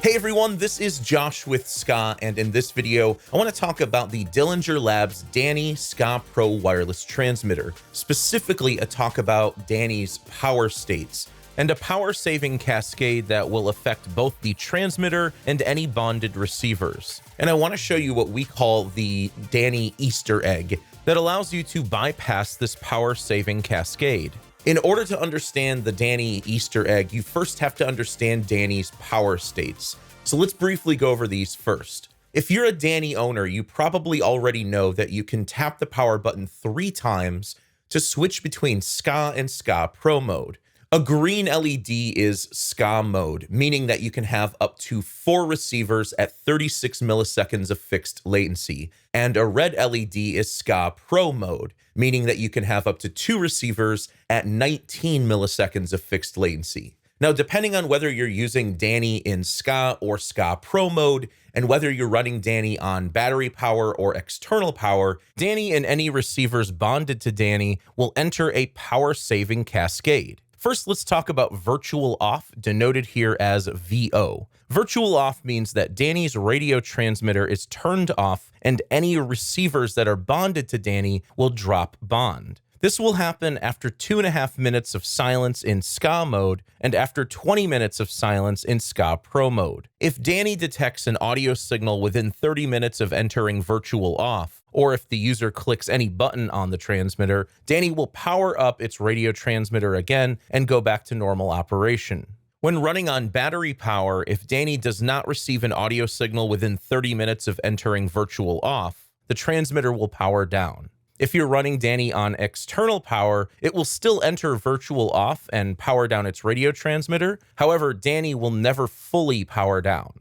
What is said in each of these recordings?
Hey everyone, this is Josh with SKAA, and in this video, I want to talk about the Dillinger Labs Dani SKAA Pro wireless transmitter, specifically a talk about Dani's power states, and a power-saving cascade that will affect both the transmitter and any bonded receivers. And I want to show you what we call the Dani Easter egg that allows you to bypass this power-saving cascade. In order to understand the Dani Easter egg, you first have to understand Dani's power states. So let's briefly go over these first. If you're a Dani owner, you probably already know that you can tap the power button 3 times to switch between SKAA and SKAA Pro mode. A green LED is SKAA mode, meaning that you can have up to 4 receivers at 36 milliseconds of fixed latency. And a red LED is SKAA Pro mode, meaning that you can have up to 2 receivers at 19 milliseconds of fixed latency. Now, depending on whether you're using Dani in SKAA or SKAA Pro mode, and whether you're running Dani on battery power or external power, Dani and any receivers bonded to Dani will enter a power-saving cascade. First, let's talk about virtual off, denoted here as VO. Virtual off means that Dani's radio transmitter is turned off and any receivers that are bonded to Dani will drop bond. This will happen after 2.5 minutes of silence in SKAA mode and after 20 minutes of silence in SKAA Pro mode. If Dani detects an audio signal within 30 minutes of entering virtual off, or if the user clicks any button on the transmitter, Dani will power up its radio transmitter again and go back to normal operation. When running on battery power, if Dani does not receive an audio signal within 30 minutes of entering virtual off, the transmitter will power down. If you're running Dani on external power, it will still enter virtual off and power down its radio transmitter. However, Dani will never fully power down.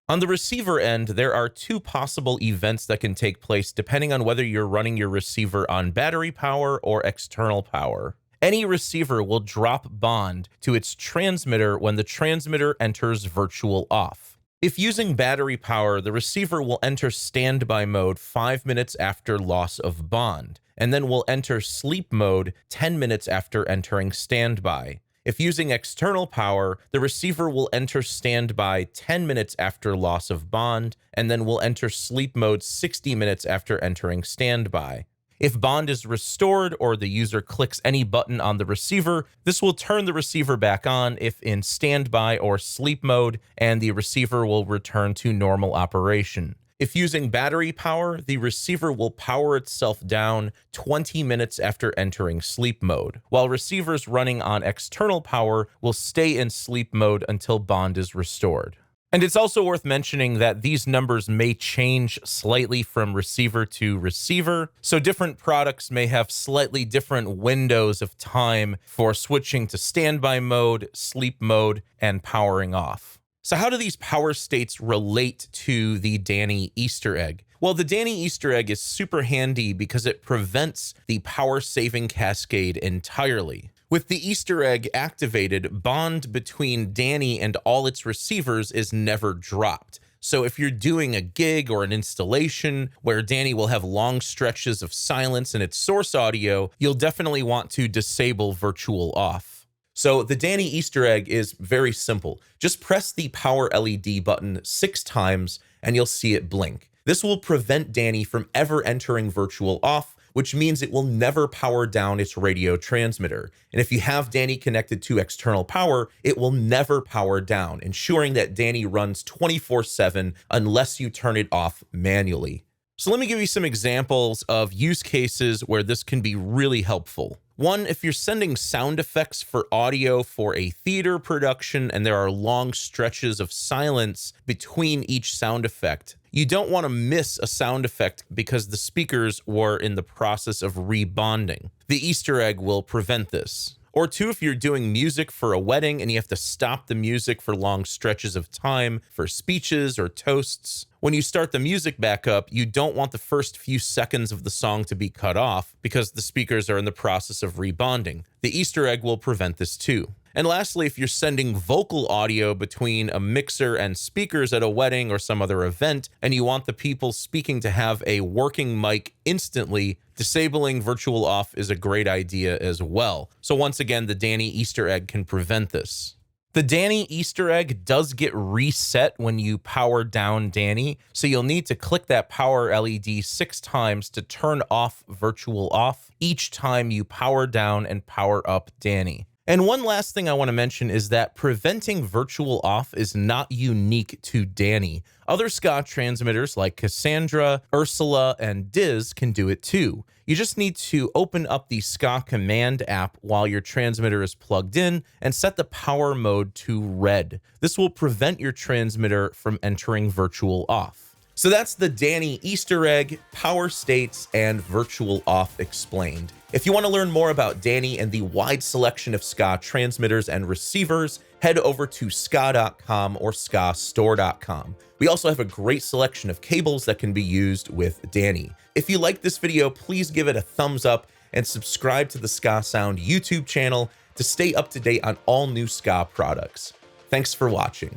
On the receiver end, there are 2 possible events that can take place depending on whether you're running your receiver on battery power or external power. Any receiver will drop bond to its transmitter when the transmitter enters virtual off. If using battery power, the receiver will enter standby mode 5 minutes after loss of bond, and then will enter sleep mode 10 minutes after entering standby. If using external power, the receiver will enter standby 10 minutes after loss of bond, and then will enter sleep mode 60 minutes after entering standby. If bond is restored or the user clicks any button on the receiver, this will turn the receiver back on if in standby or sleep mode, and the receiver will return to normal operation. If using battery power, the receiver will power itself down 20 minutes after entering sleep mode, while receivers running on external power will stay in sleep mode until bond is restored. And it's also worth mentioning that these numbers may change slightly from receiver to receiver, so different products may have slightly different windows of time for switching to standby mode, sleep mode, and powering off. So how do these power states relate to the Dani Easter egg? Well, the Dani Easter egg is super handy because it prevents the power-saving cascade entirely. With the Easter egg activated, bond between Dani and all its receivers is never dropped. So if you're doing a gig or an installation where Dani will have long stretches of silence in its source audio, you'll definitely want to disable virtual off. So the Dani Easter egg is very simple. Just press the power LED button 6 times and you'll see it blink. This will prevent Dani from ever entering virtual off, which means it will never power down its radio transmitter. And if you have Dani connected to external power, it will never power down, ensuring that Dani runs 24/7 unless you turn it off manually. So let me give you some examples of use cases where this can be really helpful. One, if you're sending sound effects for audio for a theater production and there are long stretches of silence between each sound effect, you don't want to miss a sound effect because the speakers were in the process of rebonding. The Easter egg will prevent this. Or 2, if you're doing music for a wedding and you have to stop the music for long stretches of time for speeches or toasts, when you start the music back up, you don't want the first few seconds of the song to be cut off because the speakers are in the process of rebonding. The Easter egg will prevent this too. And lastly, if you're sending vocal audio between a mixer and speakers at a wedding or some other event, and you want the people speaking to have a working mic instantly, disabling virtual off is a great idea as well. So once again, the Dani Easter egg can prevent this. The Dani Easter egg does get reset when you power down Dani, so you'll need to click that power LED 6 times to turn off virtual off each time you power down and power up Dani. And one last thing I want to mention is that preventing virtual off is not unique to Dani. Other SKAA transmitters like Cassandra, Ursula, and Diz can do it too. You just need to open up the SKAA command app while your transmitter is plugged in and set the power mode to red. This will prevent your transmitter from entering virtual off. So that's the Dani Easter egg, power states, and virtual off explained. If you want to learn more about Dani and the wide selection of SKAA transmitters and receivers, head over to SKAA.com or SKAAstore.com. We also have a great selection of cables that can be used with Dani. If you like this video, please give it a thumbs up and subscribe to the SKAA Sound YouTube channel to stay up to date on all new SKAA products. Thanks for watching.